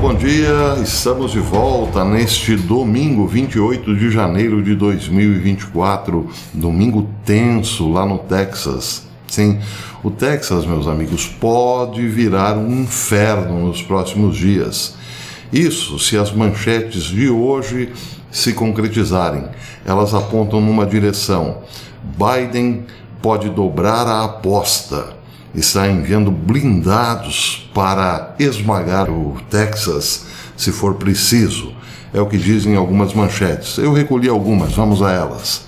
bom dia. Estamos de volta neste domingo, 28 de janeiro de 2024. Domingo tenso lá no Texas. Sim, o Texas, meus amigos, pode virar um inferno nos próximos dias. Isso se as manchetes de hoje se concretizarem. Elas apontam numa direção. Biden pode dobrar a aposta. Está enviando blindados para esmagar o Texas, se for preciso. É o que dizem algumas manchetes. Eu recolhi algumas, vamos a elas.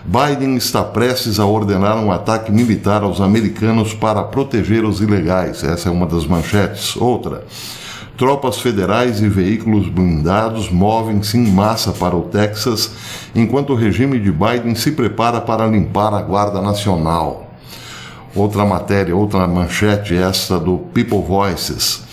Biden está prestes a ordenar um ataque militar aos americanos para proteger os ilegais. Essa é uma das manchetes. Outra. Tropas federais e veículos blindados movem-se em massa para o Texas, enquanto o regime de Biden se prepara para limpar a Guarda Nacional. Outra matéria, outra manchete, esta do People Voices.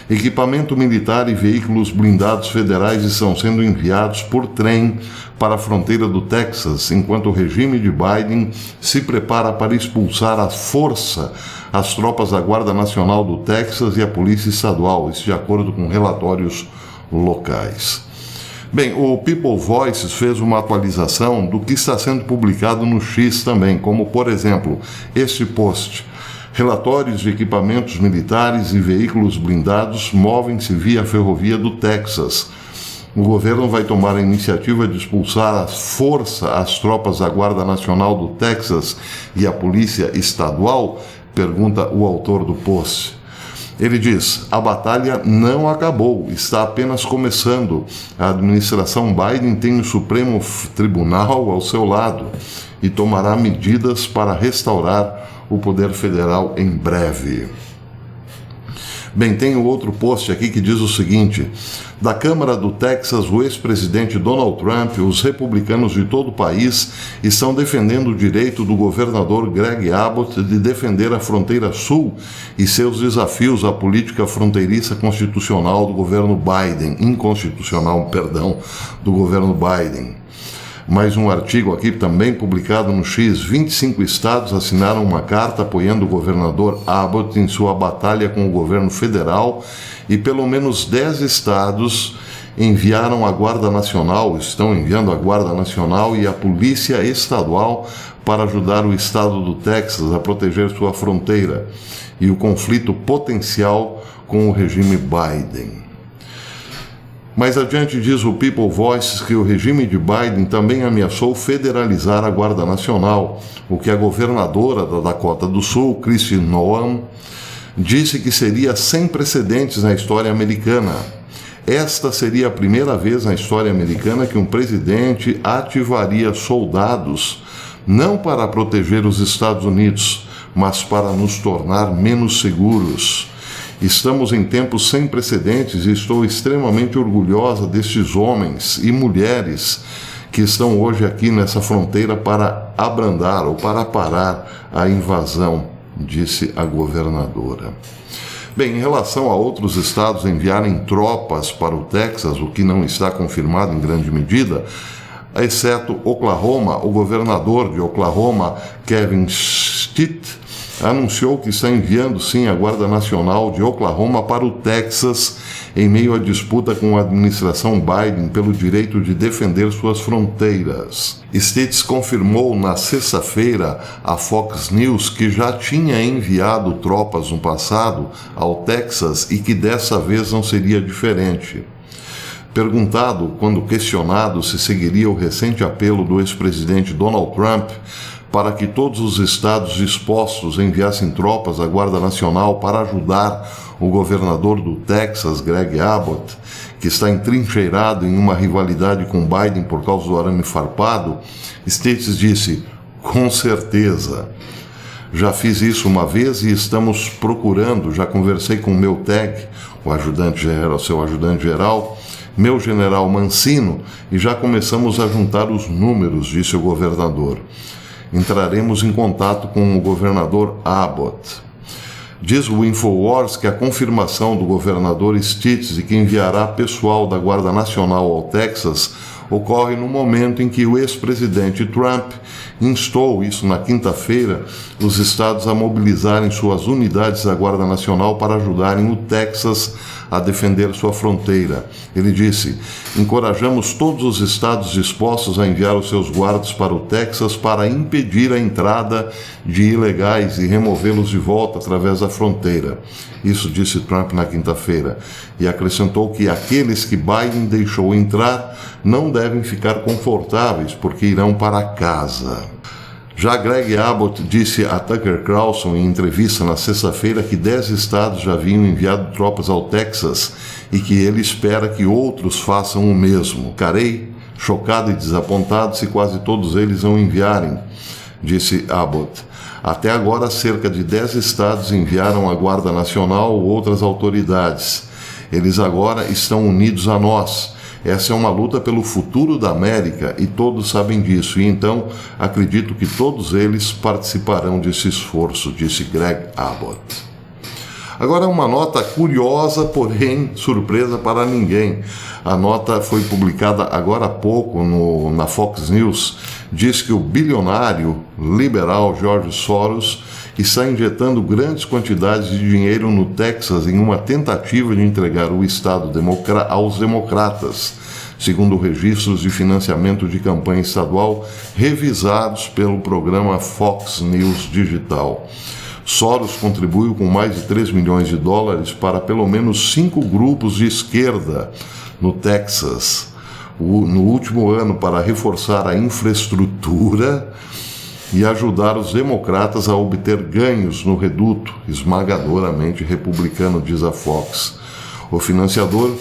Equipamento militar e veículos blindados federais estão sendo enviados por trem para a fronteira do Texas, enquanto o regime de Biden se prepara para expulsar à força as tropas da Guarda Nacional do Texas e a Polícia Estadual, isso de acordo com relatórios locais. Bem, o People Voices fez uma atualização do que está sendo publicado no X também, como, por exemplo, este post. Relatórios de equipamentos militares e veículos blindados movem-se via ferrovia do Texas. O governo vai tomar a iniciativa de expulsar à força as tropas da Guarda Nacional do Texas e a Polícia Estadual? Pergunta o autor do post. Ele diz, a batalha não acabou, está apenas começando. A administração Biden tem o Supremo Tribunal ao seu lado e tomará medidas para restaurar o poder federal em breve. Bem, tem outro post aqui que diz o seguinte, da Câmara do Texas, o ex-presidente Donald Trump, os republicanos de todo o país estão defendendo o direito do governador Greg Abbott de defender a fronteira sul e seus desafios à política fronteiriça constitucional do governo Biden, do governo Biden. Mais um artigo aqui também publicado no X. 25 estados assinaram uma carta apoiando o governador Abbott em sua batalha com o governo federal e pelo menos 10 estados enviaram a Guarda Nacional, estão enviando a Guarda Nacional e a Polícia Estadual para ajudar o estado do Texas a proteger sua fronteira e o conflito potencial com o regime Biden. Mais adiante diz o People Voices que o regime de Biden também ameaçou federalizar a Guarda Nacional, o que a governadora da Dakota do Sul, Kristi Noem, disse que seria sem precedentes na história americana. Esta seria a primeira vez na história americana que um presidente ativaria soldados, não para proteger os Estados Unidos, mas para nos tornar menos seguros. Estamos em tempos sem precedentes e estou extremamente orgulhosa destes homens e mulheres que estão hoje aqui nessa fronteira para abrandar ou para parar a invasão, disse a governadora. Bem, em relação a outros estados enviarem tropas para o Texas, o que não está confirmado em grande medida, exceto Oklahoma, o governador de Oklahoma, Kevin Stitt, anunciou que está enviando sim a Guarda Nacional de Oklahoma para o Texas em meio à disputa com a administração Biden pelo direito de defender suas fronteiras. Stitt confirmou na sexta-feira à Fox News que já tinha enviado tropas no passado ao Texas e que dessa vez não seria diferente. Perguntado, quando questionado se seguiria o recente apelo do ex-presidente Donald Trump para que todos os estados dispostos enviassem tropas à Guarda Nacional para ajudar o governador do Texas, Greg Abbott, que está entrincheirado em uma rivalidade com Biden por causa do arame farpado, Stitt disse, com certeza. Já fiz isso uma vez e estamos procurando, já conversei com o meu TEG, seu ajudante geral, meu general Mancino, e já começamos a juntar os números, disse o governador. Entraremos em contato com o governador Abbott. Diz o InfoWars que a confirmação do governador Stitt de que enviará pessoal da Guarda Nacional ao Texas ocorre no momento em que o ex-presidente Trump instou, isso na quinta-feira, os estados a mobilizarem suas unidades da Guarda Nacional para ajudarem o Texas a defender sua fronteira. Ele disse: encorajamos todos os estados dispostos a enviar os seus guardas para o Texas para impedir a entrada de ilegais e removê-los de volta através da fronteira. Isso disse Trump na quinta-feira. E acrescentou que aqueles que Biden deixou entrar não devem ficar confortáveis porque irão para casa. Já Greg Abbott disse a Tucker Carlson em entrevista na sexta-feira que 10 estados já haviam enviado tropas ao Texas e que ele espera que outros façam o mesmo. Ficarei chocado e desapontado se quase todos eles não enviarem, disse Abbott. Até agora, cerca de 10 estados enviaram a Guarda Nacional ou outras autoridades. Eles agora estão unidos a nós. Essa é uma luta pelo futuro da América e todos sabem disso. E então, acredito que todos eles participarão desse esforço, disse Greg Abbott. Agora, uma nota curiosa, porém surpresa para ninguém. A nota foi publicada agora há pouco na Fox News. Diz que o bilionário liberal George Soros está injetando grandes quantidades de dinheiro no Texas em uma tentativa de entregar o estado aos democratas, segundo registros de financiamento de campanha estadual revisados pelo programa Fox News Digital. Soros contribuiu com mais de 3 milhões de dólares para pelo menos 5 grupos de esquerda no Texas no último ano para reforçar a infraestrutura e ajudar os democratas a obter ganhos no reduto esmagadoramente republicano, diz a Fox. O financiador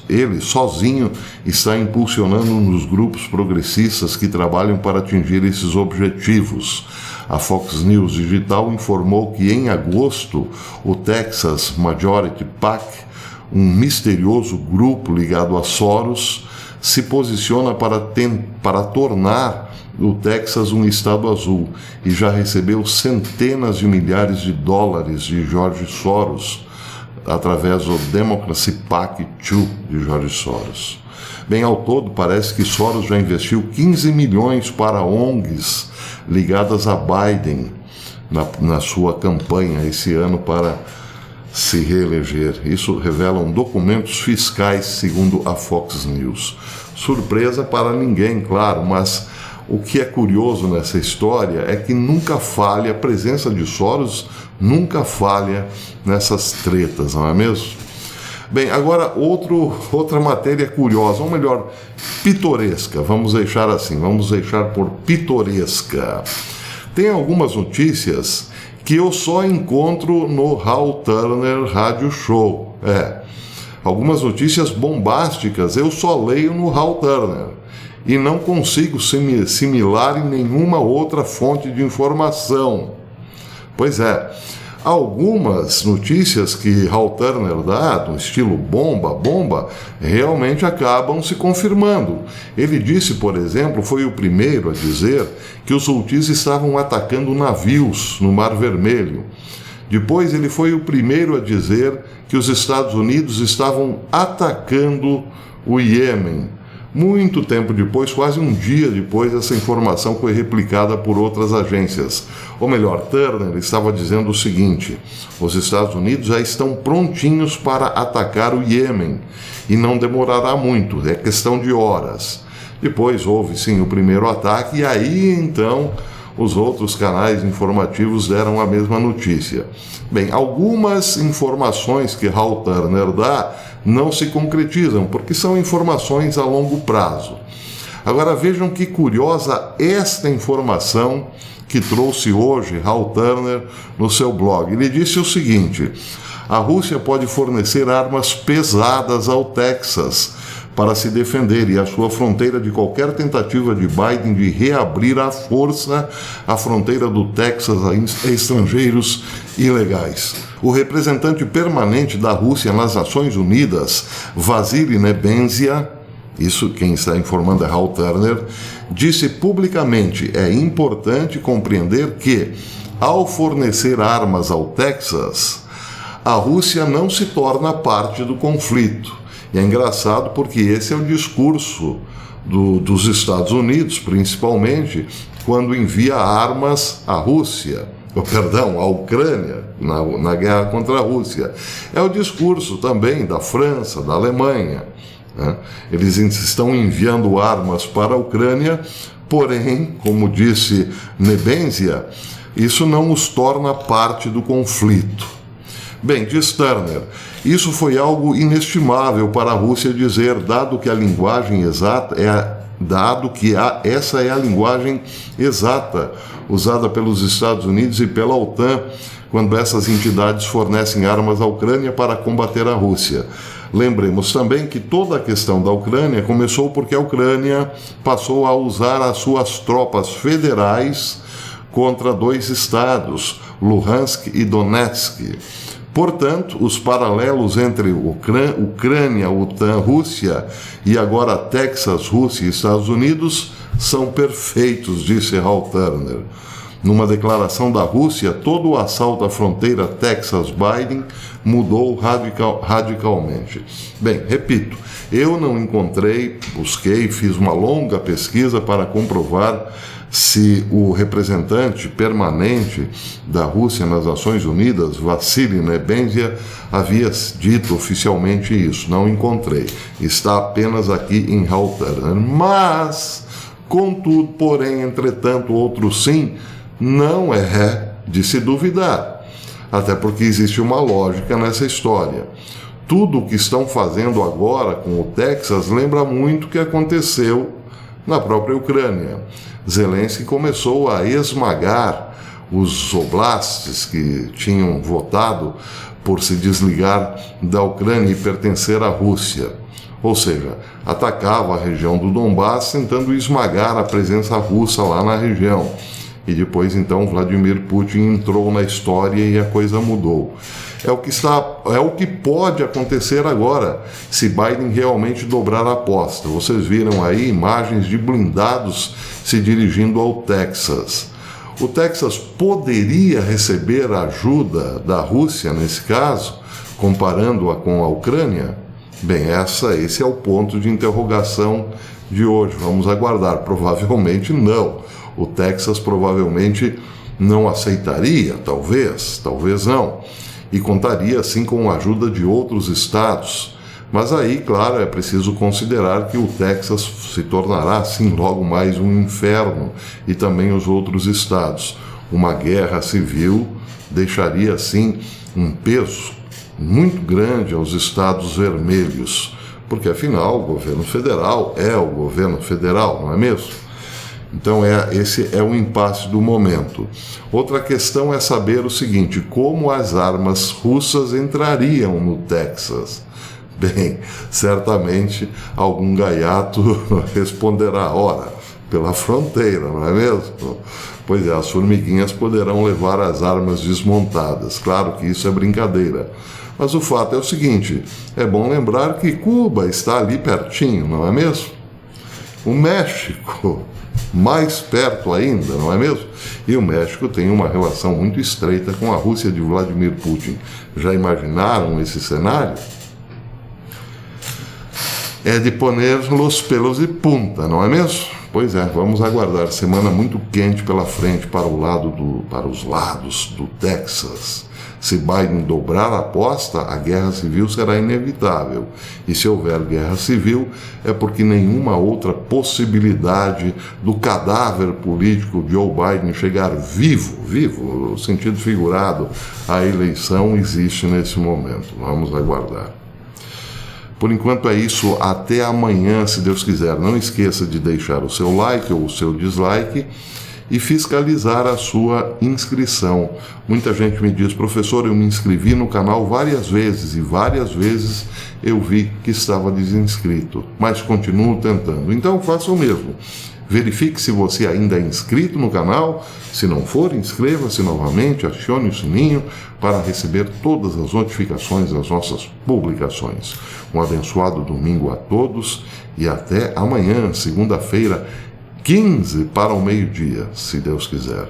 ele sozinho está impulsionando nos grupos progressistas que trabalham para atingir esses objetivos. A Fox News Digital informou que em agosto o Texas Majority PAC, um misterioso grupo ligado a Soros, se posiciona para tornar o Texas um estado azul e já recebeu centenas de milhares de dólares de George Soros através do Democracy PAC 2 de George Soros. Bem, ao todo, parece que Soros já investiu 15 milhões para ONGs ligadas a Biden na sua campanha esse ano para se reeleger. Isso revelam documentos fiscais, segundo a Fox News. Surpresa para ninguém, claro, mas o que é curioso nessa história é que nunca falha, a presença de Soros nunca falha nessas tretas, não é mesmo? Bem, agora outra matéria curiosa, ou melhor, pitoresca, vamos deixar assim, vamos deixar por pitoresca. Tem algumas notícias que eu só encontro no Hal Turner Radio Show. Algumas notícias bombásticas eu só leio no Hal Turner e não consigo similar em nenhuma outra fonte de informação. Pois é, algumas notícias que Hal Turner dá, do estilo bomba, realmente acabam se confirmando. Ele disse, por exemplo, foi o primeiro a dizer que os Houthis estavam atacando navios no Mar Vermelho. Depois ele foi o primeiro a dizer que os Estados Unidos estavam atacando o Iêmen. Muito tempo depois, quase um dia depois, essa informação foi replicada por outras agências. Ou melhor, Turner estava dizendo o seguinte: os Estados Unidos já estão prontinhos para atacar o Iêmen e não demorará muito, é questão de horas. Depois houve sim o primeiro ataque e aí então os outros canais informativos deram a mesma notícia. Bem, algumas informações que Hal Turner dá não se concretizam, porque são informações a longo prazo. Agora vejam que curiosa esta informação que trouxe hoje Hal Turner no seu blog. Ele disse o seguinte: a Rússia pode fornecer armas pesadas ao Texas para se defender e a sua fronteira de qualquer tentativa de Biden de reabrir à força a fronteira do Texas a estrangeiros ilegais. O representante permanente da Rússia nas Nações Unidas, Vasily Nebenzia, isso quem está informando é Hal Turner, disse publicamente: é importante compreender que, ao fornecer armas ao Texas, a Rússia não se torna parte do conflito. E é engraçado porque esse é o discurso dos Estados Unidos, principalmente, quando envia armas à Rússia. a Ucrânia na guerra contra a Rússia. É o discurso também da França, da Alemanha, né? Eles estão enviando armas para a Ucrânia, porém, como disse Nebenzia, isso não os torna parte do conflito. Bem, diz Turner, isso foi algo inestimável para a Rússia dizer, dado que a linguagem exata essa é a linguagem exata usada pelos Estados Unidos e pela OTAN quando essas entidades fornecem armas à Ucrânia para combater a Rússia. Lembremos também que toda a questão da Ucrânia começou porque a Ucrânia passou a usar as suas tropas federais contra 2 estados, Luhansk e Donetsk. Portanto, os paralelos entre Ucrânia, OTAN, Rússia e agora Texas, Rússia e Estados Unidos são perfeitos, disse Hal Turner. Numa declaração da Rússia, todo o assalto à fronteira Texas-Biden mudou radicalmente. Bem, repito, eu não encontrei, busquei, fiz uma longa pesquisa para comprovar se o representante permanente da Rússia nas Nações Unidas, Vassily Nebenzia, havia dito oficialmente isso. Não encontrei. Está apenas aqui em Hal Turner. Mas, contudo, porém, entretanto, outro sim, não é de se duvidar. Até porque existe uma lógica nessa história. Tudo o que estão fazendo agora com o Texas lembra muito o que aconteceu na própria Ucrânia. Zelensky começou a esmagar os oblastes que tinham votado por se desligar da Ucrânia e pertencer à Rússia. Ou seja, atacava a região do Donbass tentando esmagar a presença russa lá na região. E depois, então, Vladimir Putin entrou na história e a coisa mudou. É o que pode acontecer agora, se Biden realmente dobrar a aposta. Vocês viram aí imagens de blindados se dirigindo ao Texas. O Texas poderia receber ajuda da Rússia, nesse caso, comparando-a com a Ucrânia? Bem, esse é o ponto de interrogação de hoje. Vamos aguardar. Provavelmente não. O Texas provavelmente não aceitaria, talvez não. E contaria, assim, com a ajuda de outros estados. Mas aí, claro, é preciso considerar que o Texas se tornará, assim, logo mais um inferno, e também os outros estados. Uma guerra civil deixaria, assim, um peso muito grande aos estados vermelhos, porque, afinal, o governo federal é o governo federal, não é mesmo? Então, esse é o impasse do momento. Outra questão é saber o seguinte: como as armas russas entrariam no Texas? Bem, certamente algum gaiato responderá: ora, pela fronteira, não é mesmo? Pois é, as formiguinhas poderão levar as armas desmontadas. Claro que isso é brincadeira. Mas o fato é o seguinte: é bom lembrar que Cuba está ali pertinho, não é mesmo? O México, mais perto ainda, não é mesmo? E o México tem uma relação muito estreita com a Rússia de Vladimir Putin. Já imaginaram esse cenário? É de poner los pelos de punta, não é mesmo? Pois é, vamos aguardar. Semana muito quente pela frente para os lados do Texas. Se Biden dobrar a aposta, a guerra civil será inevitável. E se houver guerra civil, é porque nenhuma outra possibilidade do cadáver político de Joe Biden chegar vivo, no sentido figurado, à eleição existe nesse momento. Vamos aguardar. Por enquanto é isso, até amanhã, se Deus quiser. Não esqueça de deixar o seu like ou o seu dislike e fiscalizar a sua inscrição. Muita gente me diz: professor, eu me inscrevi no canal várias vezes e várias vezes eu vi que estava desinscrito, mas continuo tentando. Então faça o mesmo. Verifique se você ainda é inscrito no canal. Se não for, inscreva-se novamente, acione o sininho para receber todas as notificações das nossas publicações. Um abençoado domingo a todos e até amanhã, segunda-feira, 15 para o meio-dia, se Deus quiser.